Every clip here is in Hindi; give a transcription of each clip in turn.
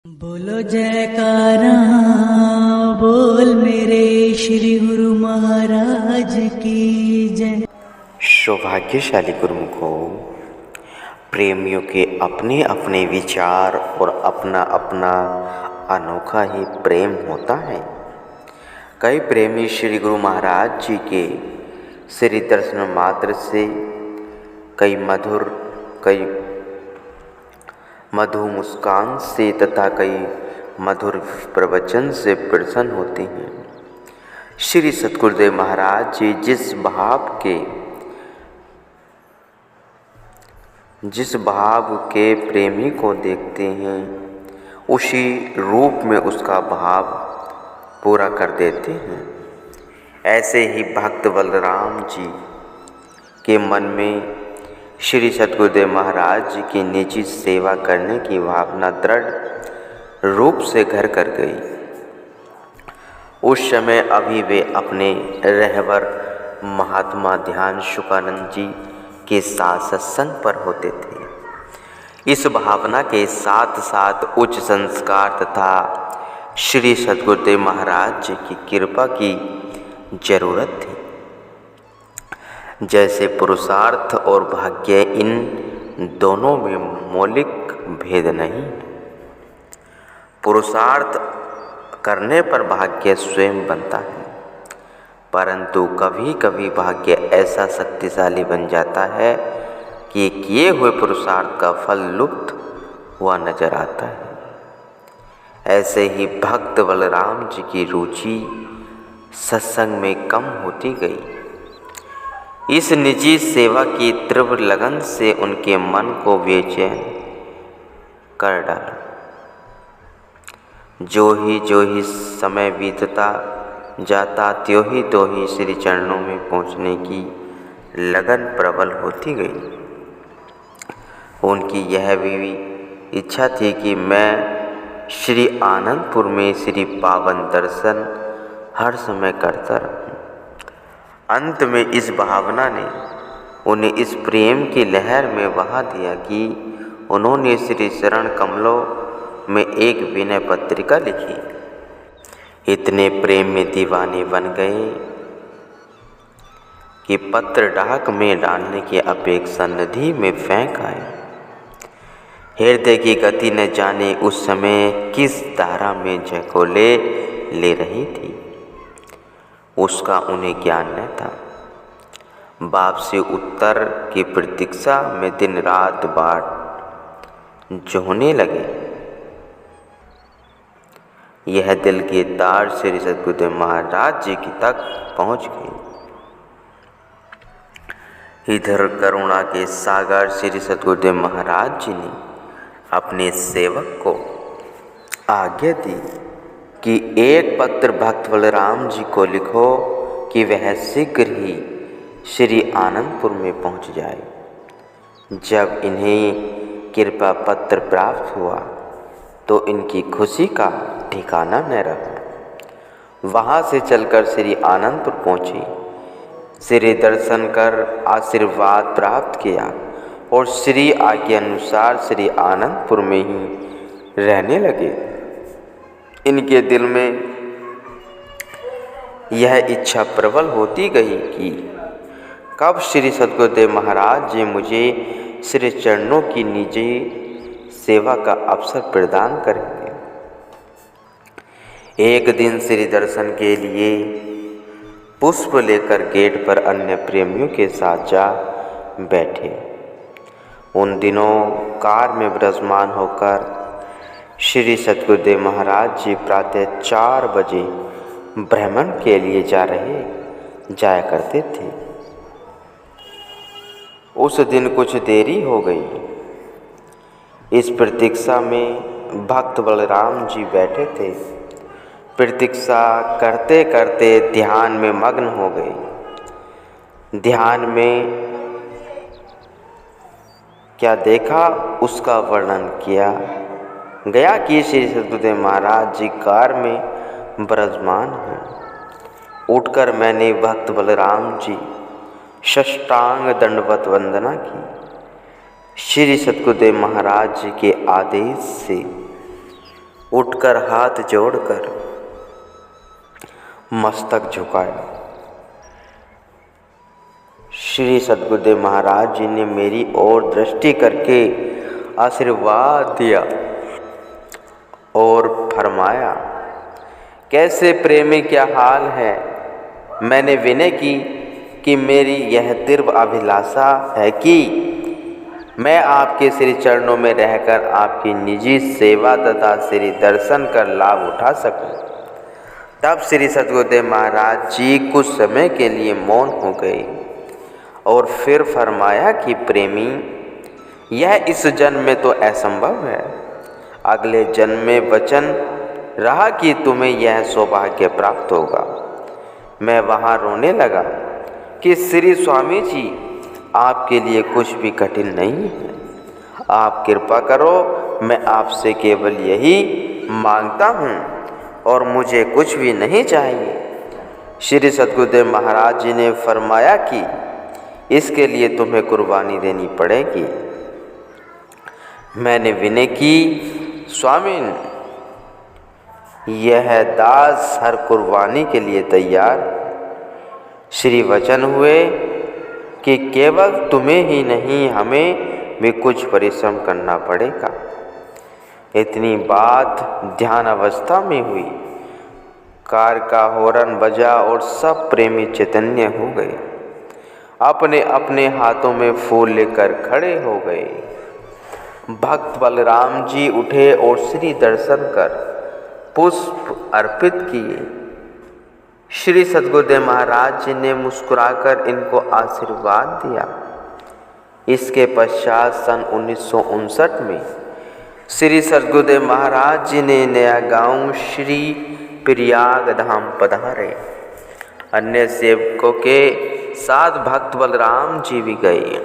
बोलो जयकारा बोल मेरे श्री गुरु महाराज की जय। सौभाग्यशाली गुरुमुखों, प्रेमियों के अपने अपने विचार और अपना अपना अनोखा ही प्रेम होता है। कई प्रेमी श्री गुरु महाराज जी के श्री दर्शन मात्र से कई मधु मुस्कान से तथा कई मधुर प्रवचन से प्रसन्न होते हैं। श्री सतगुरुदेव महाराज जी जिस भाव के प्रेमी को देखते हैं उसी रूप में उसका भाव पूरा कर देते हैं। ऐसे ही भक्त बलराम जी के मन में श्री सतगुरुदेव महाराज जी की निजी सेवा करने की भावना दृढ़ रूप से घर कर गई। उस समय अभी वे अपने रहबर महात्मा ध्यान शुकानंद जी के साथ सत्संग पर होते थे। इस भावना के साथ साथ उच्च संस्कार तथा श्री सतगुरुदेव महाराज जी की कृपा की जरूरत थी। जैसे पुरुषार्थ और भाग्य, इन दोनों में मौलिक भेद नहीं। पुरुषार्थ करने पर भाग्य स्वयं बनता है, परंतु कभी कभी भाग्य ऐसा शक्तिशाली बन जाता है कि किए हुए पुरुषार्थ का फल लुप्त हुआ नजर आता है। ऐसे ही भक्त बलराम जी की रुचि सत्संग में कम होती गई। इस निजी सेवा की तीव्र लगन से उनके मन को बेचैन कर डाला। जो ही समय बीतता जाता त्यों ही श्री चरणों में पहुँचने की लगन प्रबल होती गई। उनकी यह भी इच्छा थी कि मैं श्री आनंदपुर में श्री पावन दर्शन हर समय करता रहूं। अंत में इस भावना ने उन्हें इस प्रेम की लहर में बहा दिया कि उन्होंने श्री चरण कमलों में एक विनय पत्रिका लिखी। इतने प्रेम में दीवाने बन गए कि पत्र डाक में डालने की अपेक्षा नदी में फेंक आए। हृदय की गति न जाने उस समय किस धारा में झकोले ले रही थी, उसका उन्हें ज्ञान न था। बाप से उत्तर की प्रतीक्षा में दिन रात बाट जोहने लगे। यह दिल की तार श्री सतगुरुदेव महाराज जी की तक पहुंच गई। इधर करुणा के सागर श्री सतगुरुदेव महाराज जी ने अपने सेवक को आज्ञा दी कि एक पत्र भक्त बलराम जी को लिखो कि वह शीघ्र ही श्री आनंदपुर में पहुंच जाए। जब इन्हें कृपा पत्र प्राप्त हुआ तो इनकी खुशी का ठिकाना न रहा। वहाँ से चलकर श्री आनंदपुर पहुँचे, श्री दर्शन कर आशीर्वाद प्राप्त किया और श्री आज्ञा अनुसार श्री आनंदपुर में ही रहने लगे। इनके दिल में यह इच्छा प्रबल होती गई कि कब श्री सतगुरुदेव महाराज जी मुझे श्री चरणों की निजी सेवा का अवसर प्रदान करेंगे। एक दिन श्री दर्शन के लिए पुष्प लेकर गेट पर अन्य प्रेमियों के साथ जा बैठे। उन दिनों कार में विराजमान होकर श्री महाराज जी प्रातः 4 बजे भ्रमण के लिए जाया करते थे। उस दिन कुछ देरी हो गई। इस प्रतीक्षा में भक्त बलराम जी बैठे थे। प्रतीक्षा करते करते ध्यान में मग्न हो गए। ध्यान में क्या देखा उसका वर्णन किया गया कि श्री सतगुरुदेव महाराज जी कार में विराजमान हैं। उठकर मैंने भक्त बलराम जी साष्टांग दंडवत वंदना की। श्री सतगुरुदेव महाराज जी के आदेश से उठकर हाथ जोड़कर मस्तक झुकाया। श्री सद्गुरुदेव महाराज जी ने मेरी ओर दृष्टि करके आशीर्वाद दिया और फरमाया, कैसे प्रेमी क्या हाल है। मैंने विनय की कि मेरी यह तीव्र अभिलाषा है कि मैं आपके श्री चरणों में रहकर आपकी निजी सेवा तथा श्री दर्शन कर लाभ उठा सकूं। तब श्री सद्गुरुदेव महाराज जी कुछ समय के लिए मौन हो गए और फिर फरमाया कि प्रेमी, यह इस जन्म में तो असंभव है। अगले जन्म में वचन रहा कि तुम्हें यह सौभाग्य प्राप्त होगा। मैं वहाँ रोने लगा कि श्री स्वामी जी, आपके लिए कुछ भी कठिन नहीं है। आप कृपा करो, मैं आपसे केवल यही मांगता हूँ और मुझे कुछ भी नहीं चाहिए। श्री सद्गुरुदेव महाराज जी ने फरमाया कि इसके लिए तुम्हें कुर्बानी देनी पड़ेगी। मैंने विनय की, स्वामीन, यह दास हर कुर्बानी के लिए तैयार। श्री वचन हुए कि केवल तुम्हें ही नहीं, हमें भी कुछ परिश्रम करना पड़ेगा। इतनी बात ध्यान अवस्था में हुई। कार का हॉर्न बजा और सब प्रेमी चैतन्य हो गए। अपने अपने हाथों में फूल लेकर खड़े हो गए। भक्त बलराम जी उठे और श्री दर्शन कर पुष्प अर्पित किए। श्री सद्गुरुदेव महाराज जी ने मुस्कुराकर इनको आशीर्वाद दिया। इसके पश्चात सन 1959 में श्री सद्गुरुदेव महाराज जी ने नया गांव श्री प्रयाग धाम पधारे। अन्य सेवकों के साथ भक्त बलराम जी भी गए।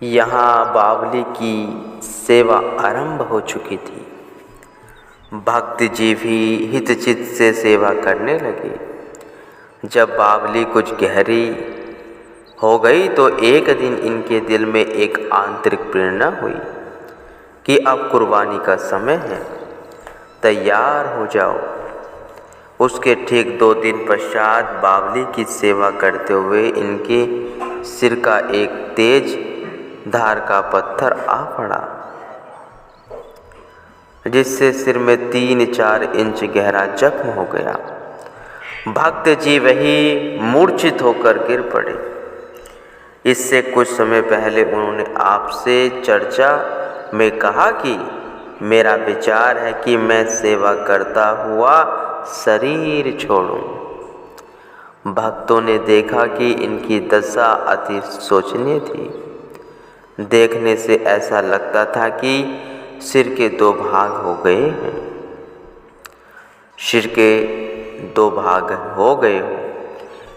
यहाँ बावली की सेवा आरंभ हो चुकी थी। भक्त जी भी हितचित से सेवा करने लगे। जब बावली कुछ गहरी हो गई तो एक दिन इनके दिल में एक आंतरिक प्रेरणा हुई कि अब कुर्बानी का समय है, तैयार हो जाओ। उसके ठीक 2 दिन पश्चात बावली की सेवा करते हुए इनके सिर का एक तेज धार का पत्थर आ पड़ा, जिससे सिर में 3-4 इंच गहरा जख्म हो गया। भक्त जी वही मूर्छित होकर गिर पड़े। इससे कुछ समय पहले उन्होंने आपसे चर्चा में कहा कि मेरा विचार है कि मैं सेवा करता हुआ शरीर छोड़ूं। भक्तों ने देखा कि इनकी दशा अति शोचनीय थी। देखने से ऐसा लगता था कि सिर के 2 भाग हो गए हैं। सिर के 2 भाग हो गए हो,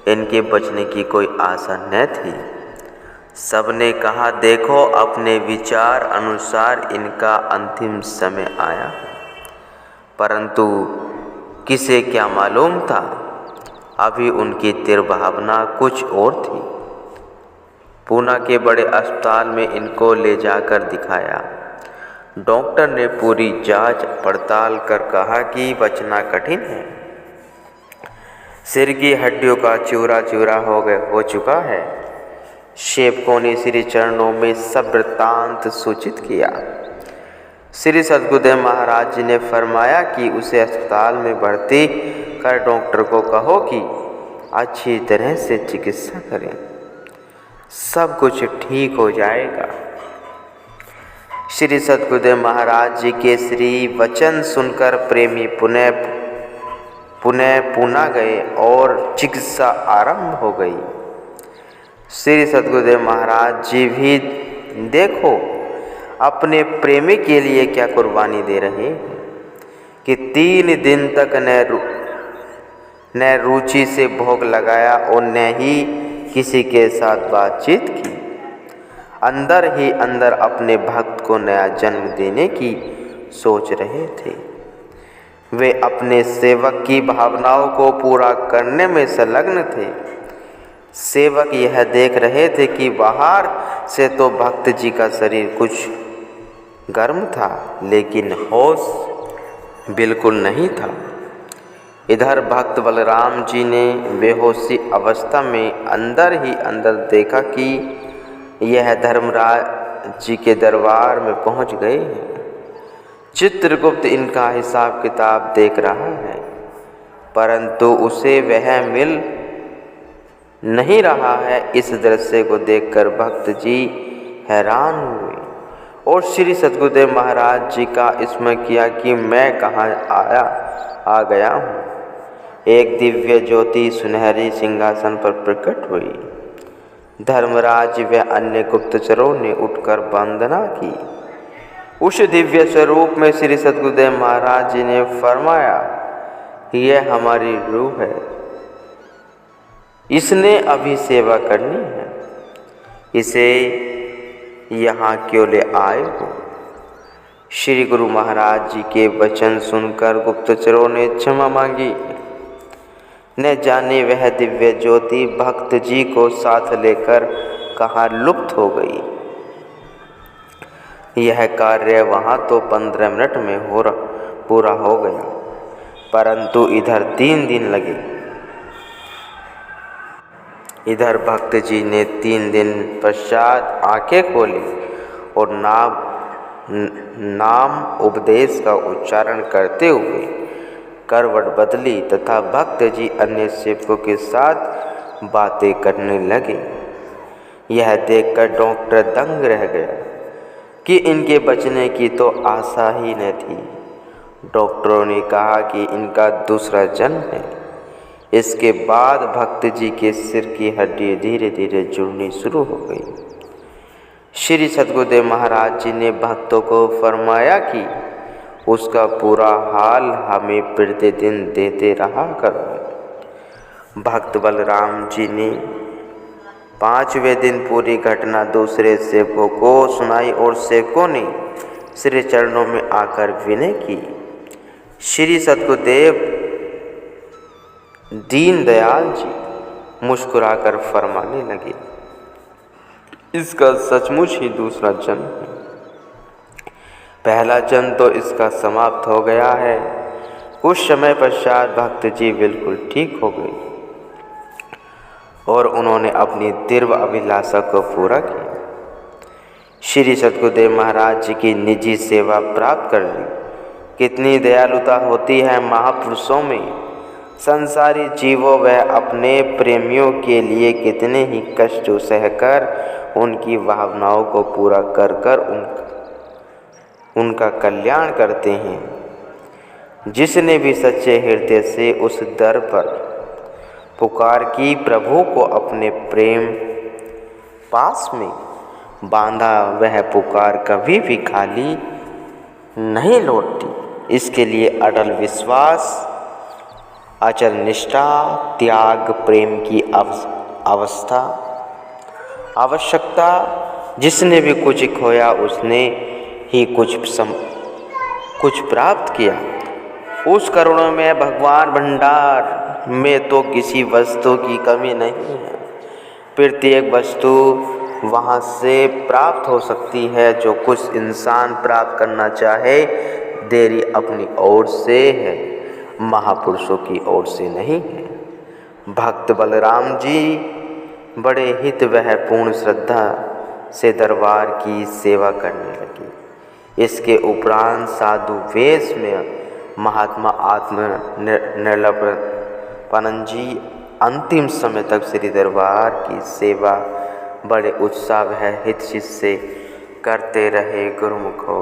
इनके बचने की कोई आशा न थी। सबने कहा, देखो अपने विचार अनुसार इनका अंतिम समय आया। परंतु किसे क्या मालूम था, अभी उनकी तिरभावना कुछ और थी। पूना के बड़े अस्पताल में इनको ले जाकर दिखाया। डॉक्टर ने पूरी जांच पड़ताल कर कहा कि बचना कठिन है। सिर की हड्डियों का चूरा चूरा हो चुका है। सेवकों ने श्री चरणों में सब वृत्तांत सूचित किया। श्री सद्गुरुदेव महाराज जी ने फरमाया कि उसे अस्पताल में भर्ती कर डॉक्टर को कहो कि अच्छी तरह से चिकित्सा करें, सब कुछ ठीक हो जाएगा। श्री सद्गुरुदेव महाराज जी के श्री वचन सुनकर प्रेमी पुनः पूना गए और चिकित्सा आरंभ हो गई। श्री सद्गुरुदेव महाराज जी भी देखो अपने प्रेमी के लिए क्या कुर्बानी दे रहे हैं कि 3 दिन तक न रुचि से भोग लगाया और न ही किसी के साथ बातचीत की। अंदर ही अंदर अपने भक्त को नया जन्म देने की सोच रहे थे। वे अपने सेवक की भावनाओं को पूरा करने में संलग्न थे। सेवक यह देख रहे थे कि बाहर से तो भक्त जी का शरीर कुछ गर्म था, लेकिन होश बिल्कुल नहीं था। इधर भक्त बलराम जी ने बेहोशी अवस्था में अंदर ही अंदर देखा कि यह धर्मराज जी के दरबार में पहुंच गए हैं। चित्रगुप्त इनका हिसाब किताब देख रहा है, परंतु उसे वह मिल नहीं रहा है। इस दृश्य को देखकर भक्त जी हैरान हुए और श्री सद्गुरुदेव महाराज जी का स्मरण किया कि मैं कहाँ आ गया हूँ। एक दिव्य ज्योति सुनहरी सिंहासन पर प्रकट हुई। धर्मराज व अन्य गुप्तचरों ने उठकर वंदना की। उस दिव्य स्वरूप में श्री सद्गुरुदेव महाराज जी ने फरमाया, यह हमारी रूह है, इसने अभी सेवा करनी है, इसे यहाँ क्यों ले आए हो। श्री गुरु महाराज जी के वचन सुनकर गुप्तचरों ने क्षमा मांगी। न जाने वह दिव्य ज्योति भक्त जी को साथ लेकर कहाँ लुप्त हो गई। यह कार्य वहाँ तो 15 मिनट में पूरा हो गया, परंतु इधर 3 दिन लगे। इधर भक्त जी ने 3 दिन पश्चात आंखें खोली और नाम उपदेश का उच्चारण करते हुए करवट बदली तथा भक्त जी अन्य सेवकों के साथ बातें करने लगे। यह देखकर डॉक्टर दंग रह गया कि इनके बचने की तो आशा ही न थी। डॉक्टरों ने कहा कि इनका दूसरा जन्म है। इसके बाद भक्त जी के सिर की हड्डी धीरे धीरे जुड़नी शुरू हो गई। श्री सद्गुरुदेव महाराज जी ने भक्तों को फरमाया कि उसका पूरा हाल हमें प्रतिदिन देते रहा करो। भक्त बलराम जी ने 5वें दिन पूरी घटना दूसरे सेवकों को सुनाई और सेवकों ने श्री चरणों में आकर विनय की। श्री सद्गुरुदेव दीनदयाल जी मुस्कुराकर फरमाने लगे, इसका सचमुच ही दूसरा जन्म है। पहला जन्म तो इसका समाप्त हो गया है। कुछ समय पश्चात भक्त जी बिल्कुल ठीक हो गई और उन्होंने अपनी तीव्र अभिलाषा को पूरा किया। श्री सद्गुरुदेव महाराज जी की निजी सेवा प्राप्त कर ली। कितनी दयालुता होती है महापुरुषों में। संसारी जीवों व अपने प्रेमियों के लिए कितने ही कष्ट सहकर उनकी भावनाओं को पूरा कर कर उनका कल्याण करते हैं। जिसने भी सच्चे हृदय से उस दर पर पुकार की, प्रभु को अपने प्रेम पास में बांधा, वह पुकार कभी भी खाली नहीं लौटती। इसके लिए अटल विश्वास, अचल निष्ठा, त्याग, प्रेम की आवश्यकता। जिसने भी कुछ खोया उसने ही कुछ प्राप्त किया। उस करुणा में भगवान भंडार में तो किसी वस्तु की कमी नहीं है। प्रत्येक वस्तु वहाँ से प्राप्त हो सकती है। जो कुछ इंसान प्राप्त करना चाहे, देरी अपनी ओर से है, महापुरुषों की ओर से नहीं है। भक्त बलराम जी बड़े हित वह पूर्ण श्रद्धा से दरबार की सेवा करने लगे। इसके उपरांत साधु वेश में महात्मा आत्म निर्लपानंद जी अंतिम समय तक श्री दरबार की सेवा बड़े उत्साह व हित से करते रहे। गुरुमुखो।